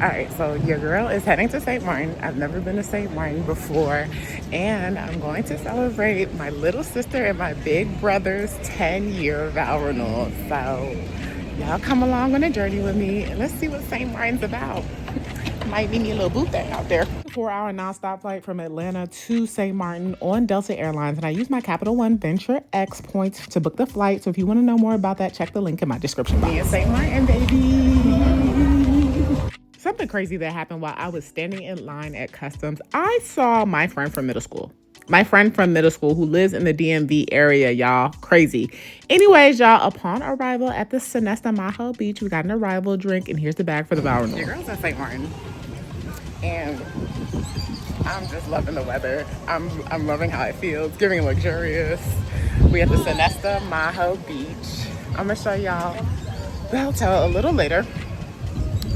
All right, so your girl is heading to St. Maarten. I've never been to St. Maarten before, and I'm going to celebrate my little sister and my big brother's 10-year vow renewal. So y'all come along on a journey with me, and let's see what St. Maarten's about. Might be me a little boo thing out there. 4-hour nonstop flight from Atlanta to St. Maarten on Delta Airlines, and I use my Capital One Venture X points to book the flight. So if you want to know more about that, check the link in my description box. Me and St. Maarten, baby. Something crazy that happened while I was standing in line at customs. I saw my friend from middle school. My friend from middle school who lives in the DMV area, y'all. Crazy. Anyways, y'all, upon arrival at the Sonesta Maho Beach, we got an arrival drink, and here's the bag for the vow renewal. Your girl's at St. Maarten, and I'm just loving the weather. I'm loving how it feels, giving luxurious. We at the Sonesta Maho Beach. I'm gonna show y'all the hotel a little later.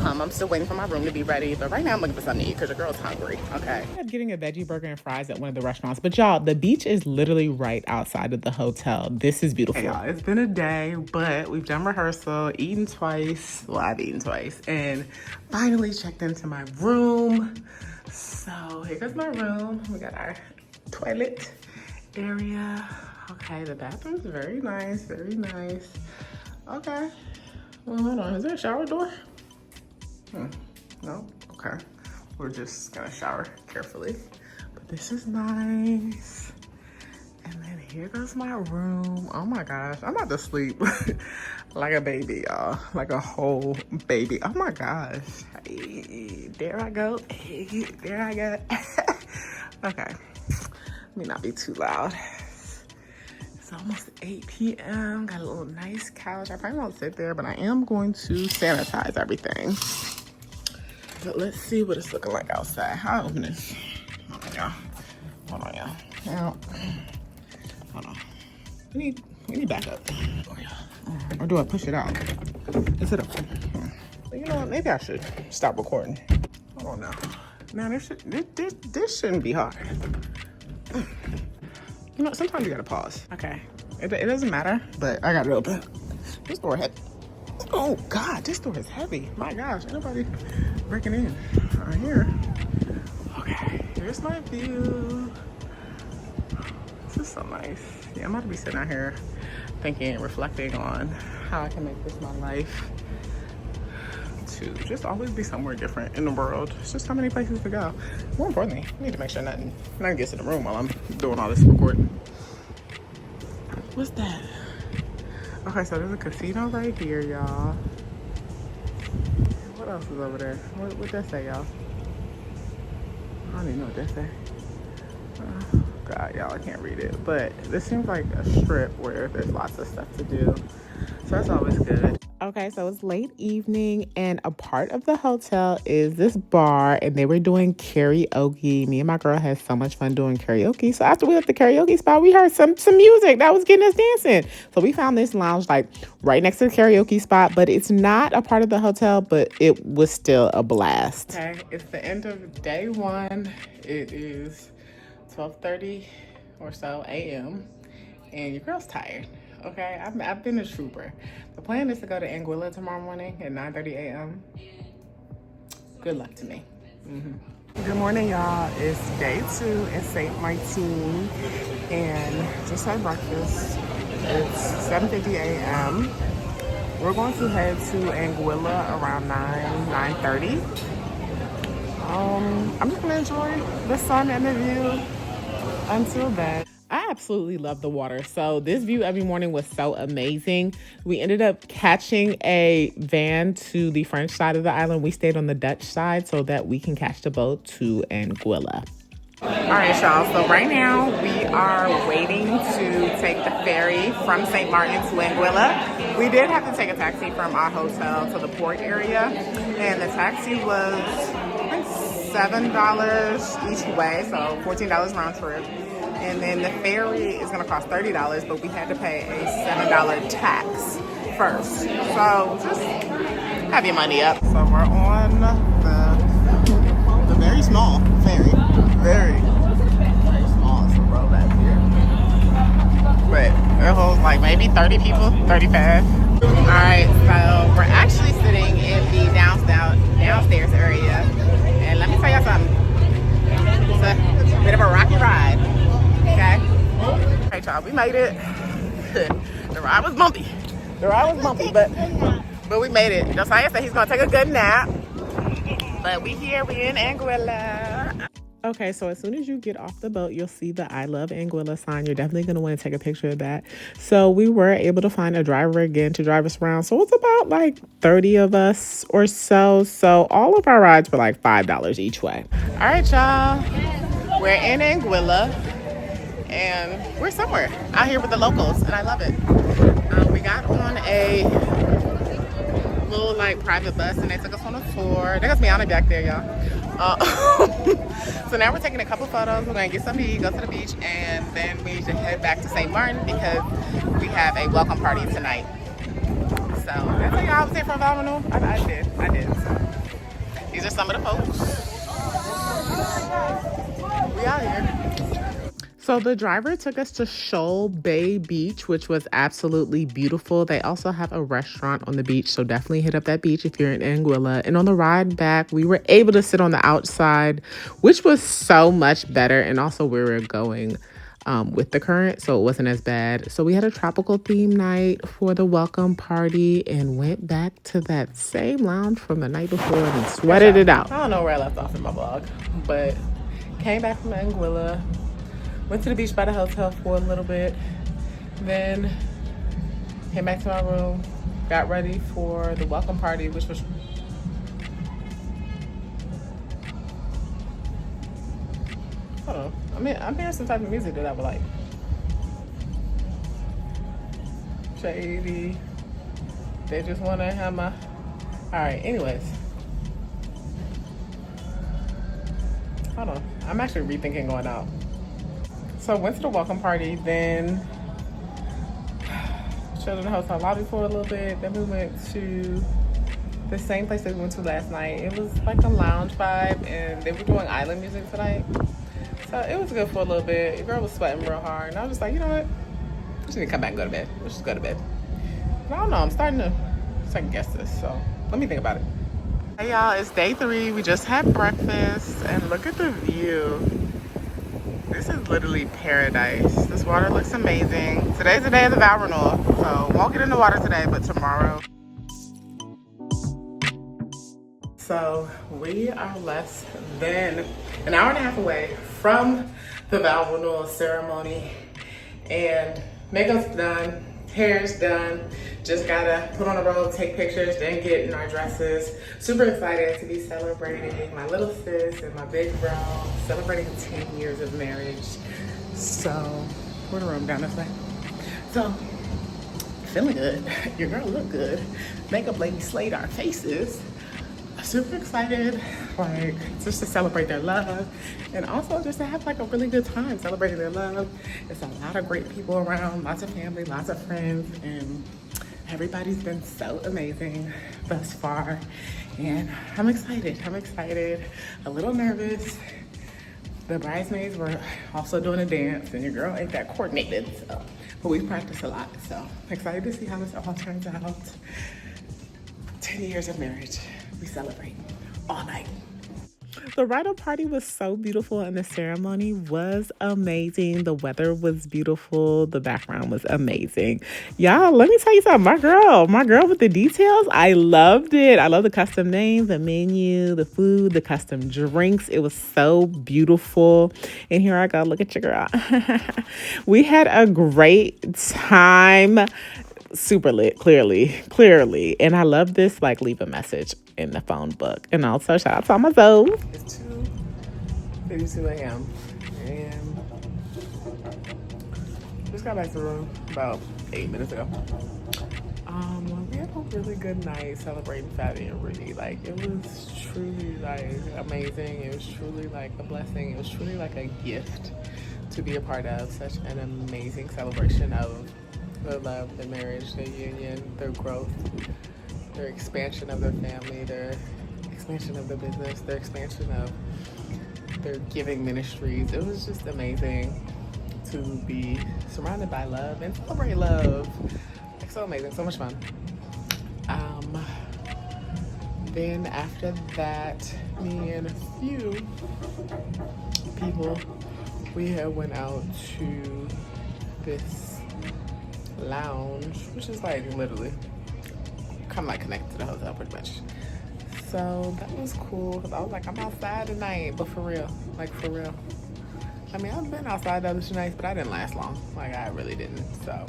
I'm still waiting for my room to be ready, but right now I'm looking for something to eat because your girl's hungry, okay? I'm getting a veggie burger and fries at one of the restaurants, but y'all, the beach is literally right outside of the hotel. This is beautiful. Hey, y'all, it's been a day, but we've done rehearsal, eaten twice. Well, I've eaten twice, and finally checked into my room. So here goes my room. We got our toilet area. Okay, the bathroom's very nice, very nice. Okay, well, hold on, is there a shower door? No? Okay. We're just gonna shower carefully. But this is nice. And then here goes my room. Oh my gosh. I'm about to sleep like a baby, y'all. Like a whole baby. Oh my gosh. Hey, there I go. Hey, there I go. Okay. Let me not be too loud. It's almost 8 p.m. Got a little nice couch. I probably won't sit there, but I am going to sanitize everything. But let's see what it's looking like outside. I'll open this. Hold on, y'all. Hold on, y'all. Now, hold on. We need backup. Oh, yeah. Or do I push it out? Is it open? Well, you know what? Maybe I should stop recording. Hold on now. Now, this shouldn't be hard. You know, sometimes you gotta pause. Okay. It doesn't matter, but I got it open. This door heavy. Oh, God, this door is heavy. My gosh, ain't nobody breaking in right here. Okay, here's my view. This is so nice. Yeah, I'm about to be sitting out here thinking, reflecting on how I can make this my life to just always be somewhere different in the world. It's just so many places to go. More importantly, I need to make sure nothing gets in the room while I'm doing all this recording. What's that? Okay, so there's a casino right here, y'all. What else is over there? What that say, y'all? I don't even know what that say. God, y'all, I can't read it. But this seems like a strip where there's lots of stuff to do. So that's always good. Okay, so it's late evening, and a part of the hotel is this bar, and they were doing karaoke. Me and my girl had so much fun doing karaoke. So after we left the karaoke spot, we heard some music that was getting us dancing. So we found this lounge like right next to the karaoke spot, but it's not a part of the hotel, but it was still a blast. Okay, it's the end of day one. It is 12:30 or so a.m. and your girl's tired. Okay, I've been a trooper. The plan is to go to Anguilla tomorrow morning at 9:30 a.m. Good luck to me. Good morning, y'all. It's day 2 in St. Maarten, and just had breakfast. It's 7:50 a.m. We're going to head to Anguilla around 9:30. I'm just gonna enjoy the sun and the view until then. I absolutely love the water. So this view every morning was so amazing. We ended up catching a van to the French side of the island. We stayed on the Dutch side so that we can catch the boat to Anguilla. All right, y'all. So right now we are waiting to take the ferry from St. Maarten to Anguilla. We did have to take a taxi from our hotel to the port area, and the taxi was I think $7 each way, so $14 round trip. And then the ferry is gonna cost $30, but we had to pay a $7 tax first. So just have your money up. So we're on the very small ferry. Very small. It's a row back here. But it holds like maybe 30 people, 35. All right, so we're actually sitting in the downstairs downstairs area. And let me tell y'all something. It's a bit of a rocky ride. Okay? Hey y'all, we made it. The ride was bumpy. But we made it. Josiah said he's gonna take a good nap. But we here, we in Anguilla. Okay, so as soon as you get off the boat, you'll see the I Love Anguilla sign. You're definitely going to want to take a picture of that. So we were able to find a driver again to drive us around. So it's about like 30 of us or so. So all of our rides were like $5 each way. All right, y'all. We're in Anguilla. And we're somewhere out here with the locals. And I love it. We got on a little like private bus and they took us on a tour. There goes Miana back there, y'all. So now we're taking a couple photos. We're gonna get something to eat, go to the beach, and then we need to head back to St Maarten because we have a welcome party tonight. So that's how y'all was here for Phenomenal. I did. So these are some of the folks. We out here. So the driver took us to Mullet Bay Beach, which was absolutely beautiful. They also have a restaurant on the beach, so definitely hit up that beach if you're in Anguilla. And on the ride back, we were able to sit on the outside, which was so much better. And also we were going with the current, so it wasn't as bad. So we had a tropical theme night for the welcome party and went back to that same lounge from the night before and sweated it out. I don't know where I left off in my vlog, but came back from Anguilla. Went to the beach by the hotel for a little bit, then came back to my room, got ready for the welcome party, which was I don't know. I mean, I'm hearing some type of music that I would like. Shady. They just want to have my. All right. Anyways, hold on. I'm actually rethinking going out. So went to the welcome party, then chilled in the hotel lobby for a little bit. Then we went to the same place that we went to last night. It was like a lounge vibe, and they were doing island music tonight. So it was good for a little bit. The girl was sweating real hard, and I was just like, you know what? We just need to come back and go to bed. Let's just go to bed. But I don't know. I'm starting to second guess this, so let me think about it. Hey y'all, it's day 3. We just had breakfast, and look at the view. This is literally paradise. This water looks amazing. Today's the day of the vow renewal, so won't get in the water today, but tomorrow. So we are less than an hour and a half away from the vow renewal ceremony, and makeup's done, hair's done. Just gotta put on a robe, take pictures, then get in our dresses. Super excited to be celebrating my little sis and my big bro, celebrating 10 years of marriage. So, where's the room down this way? So, feeling good. Your girl look good. Makeup lady slayed our faces. Super excited, like, just to celebrate their love, and also just to have like a really good time celebrating their love. It's a lot of great people around, lots of family, lots of friends, and everybody's been so amazing thus far, and I'm excited. A little nervous. The bridesmaids were also doing a dance, and your girl ain't that coordinated, so, but we practiced a lot, so excited to see how this all turns out. 10 years of marriage. We celebrate all night. The bridal party was so beautiful and the ceremony was amazing. The weather was beautiful. The background was amazing. Y'all, let me tell you something. My girl with the details, I loved it. I love the custom names, the menu, the food, the custom drinks. It was so beautiful. And here I go. Look at your girl. We had a great time. Super lit, clearly. And I love this, like, leave a message in the phone book. And also shout out to all my Zoes. It's 2:52 a.m. and just got back to the room about 8 minutes ago. We had a really good night celebrating Fatty and Rudy. Like, it was truly like amazing. It was truly like a blessing. It was truly like a gift to be a part of such an amazing celebration of their love, their marriage, their union, their growth, their expansion of their family, their expansion of their business, their expansion of their giving ministries. It was just amazing to be surrounded by love and celebrate love. Like, so amazing, so much fun. Then after that, me and a few people, we had went out to this lounge, which is like literally kind of like connected to the hotel pretty much. So that was cool because I was like, I'm outside tonight, but for real, like for real. I mean, I've been outside the other 2 nights, but I didn't last long. Like I really didn't. So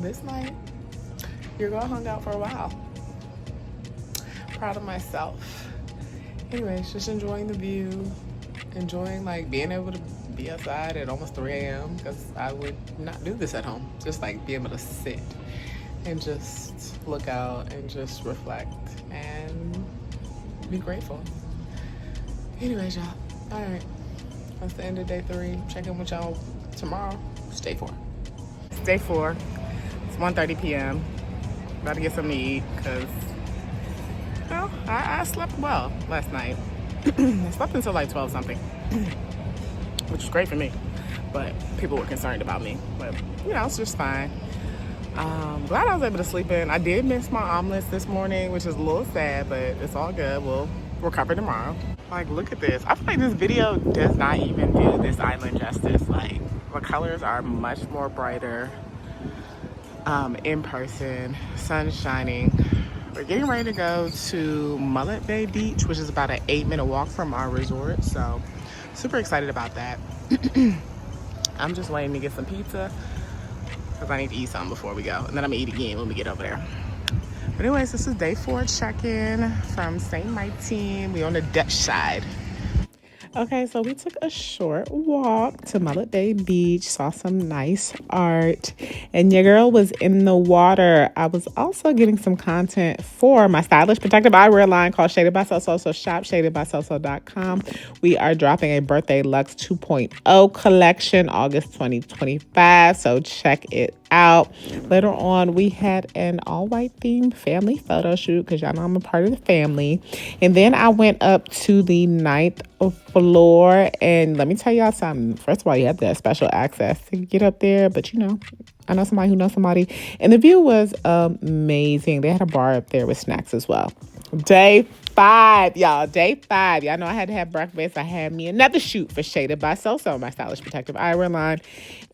this night, your girl hung out for a while. Proud of myself. Anyways, just enjoying the view, enjoying like being able to be outside at almost 3 a.m. because I would not do this at home. Just like be able to sit and just look out and just reflect and be grateful. Anyways, y'all. All right. That's the end of day 3. Check in with y'all tomorrow. It's day 4. It's day 4. It's 1:30 p.m. About to get something to eat because, well, I slept well last night. I slept until like 12 something, which was great for me. But people were concerned about me. But, you know, it's just fine. Glad I was able to sleep in. I did miss my omelets this morning, which is a little sad, but it's all good. We'll recover tomorrow. Like, look at this. I feel like this video does not even do this island justice. Like, the colors are much more brighter in person. Sun's shining. We're getting ready to go to Mullet Bay Beach, which is about an 8-minute walk from our resort. So, super excited about that. I'm just waiting to get some pizza because I need to eat something before we go. And then I'm going to eat again when we get over there. But anyways, this is day 4 check-in from St Maarten. We on the Dutch side. Okay, so we took a short walk to Mullet Bay Beach, saw some nice art, and your girl was in the water. I was also getting some content for my stylish protective eyewear line called Shaded by Soso. So shop shadedbysoso.com. We are dropping a Birthday Luxe 2.0 collection August 2025, so check it out. Later on, we had an all-white themed family photo shoot because y'all know I'm a part of the family. And then I went up to the 9th floor, and let me tell y'all something. First of all, you have that special access to get up there, but you know, I know somebody who knows somebody, and the view was amazing. They had a bar up there with snacks as well. Day 5, y'all. Day 5. Y'all know I had to have breakfast. I had me another shoot for Shaded by Soso, my stylish protective eyewear line.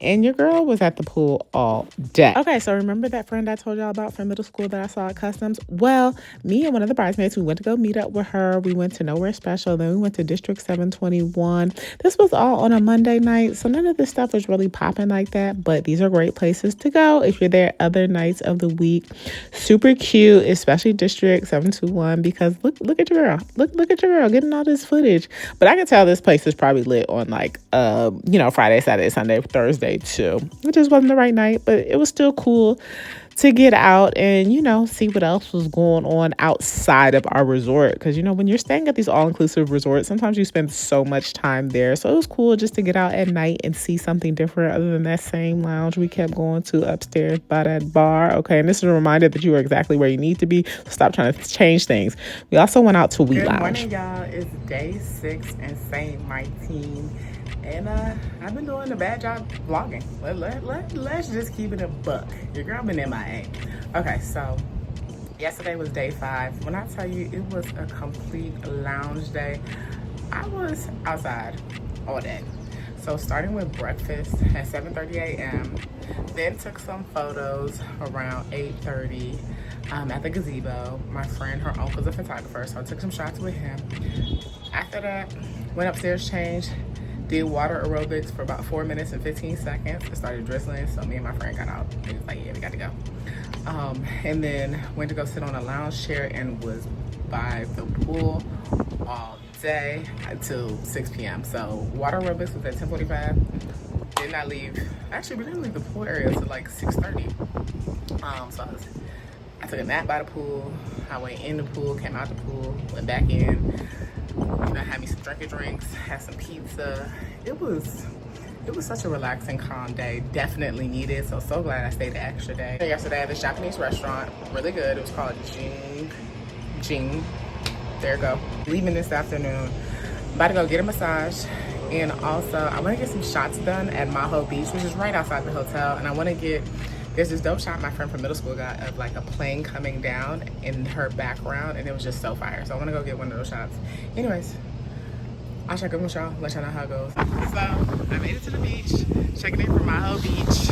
And your girl was at the pool all day. Okay, so remember that friend I told y'all about from middle school that I saw at Customs? Well, me and one of the bridesmaids, we went to go meet up with her. We went to Nowhere Special. Then we went to District 721. This was all on a Monday night, so none of this stuff was really popping like that. But these are great places to go if you're there other nights of the week. Super cute, especially District 721, because look at your girl. Look at your girl getting all this footage. But I can tell this place is probably lit on like Friday, Saturday, Sunday, Thursday too. It just wasn't the right night, but it was still cool to get out and, you know, see what else was going on outside of our resort. Because, you know, when you're staying at these all-inclusive resorts, sometimes you spend so much time there. So it was cool just to get out at night and see something different other than that same lounge we kept going to upstairs by that bar. Okay, and this is a reminder that you are exactly where you need to be. So stop trying to change things. We also went out to We Lounge. Good morning, y'all. It's day 6 in St Maarten. And I've been doing a bad job vlogging. Let's just keep it a buck. Your girl been MIA. Okay, so yesterday was day 5. When I tell you it was a complete lounge day, I was outside all day. So starting with breakfast at 7:30 a.m., then took some photos around 8:30 at the gazebo. My friend, her uncle's a photographer, so I took some shots with him. After that, went upstairs, changed, did water aerobics for about 4 minutes and 15 seconds. It started drizzling, so me and my friend got out. He was like, yeah, we got to go. And then went to go sit on a lounge chair and was by the pool all day until 6 p.m. So water aerobics was at 10:45. Did not leave. Actually, we didn't leave the pool area until like 6:30. So I took a nap by the pool. I went in the pool, came out the pool, went back in. You know, had me some drinks, had some pizza. It was such a relaxing, calm day. Definitely needed. So glad I stayed the extra day. Yesterday at this Japanese restaurant, really good. It was called Jing. There you go. Leaving this afternoon. About to go get a massage. And also, I want to get some shots done at Maho Beach, which is right outside the hotel. And I want to get There's this dope shot my friend from middle school got of like a plane coming down in her background, and it was just so fire. So I want to go get one of those shots. Anyways, I'll check in with y'all, let y'all know how it goes. So I made it to the beach, checking in from Maho Beach.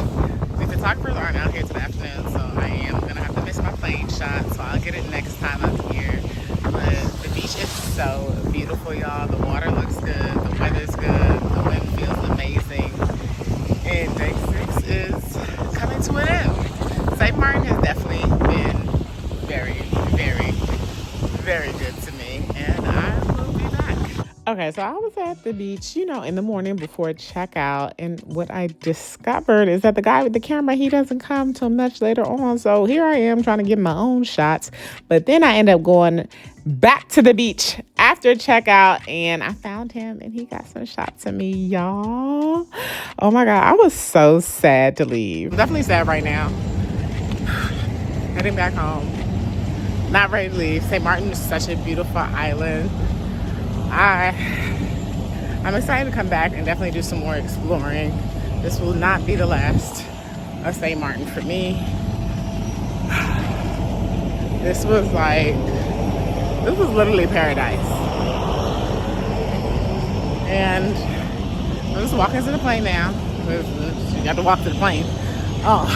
The photographers aren't out here today afternoon, so I am gonna have to miss my plane shot. So I'll get it next time I'm here. But the beach is so beautiful, y'all. The water looks good, the weather's good, the wind feels amazing, and day 6 is coming to an end. St. Maarten has definitely been very, very, very good to me, and I will be back. Okay, so I was at the beach, you know, in the morning before checkout, and what I discovered is that the guy with the camera, he doesn't come till much later on. So here I am trying to get my own shots, but then I end up going back to the beach after checkout, and I found him, and he got some shots of me, y'all. Oh my God, I was so sad to leave. I'm definitely sad right now. Heading back home. Not ready to leave. St. Maarten is such a beautiful island. I'm excited to come back and definitely do some more exploring. This will not be the last of St. Maarten for me. This was literally paradise. And I'm just walking to the plane now. You got to walk to the plane. Oh,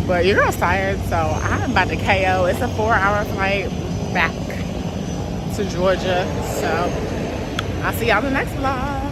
but your girl's tired, so I'm about to KO. It's a 4-hour flight back to Georgia. So I'll see y'all in the next vlog.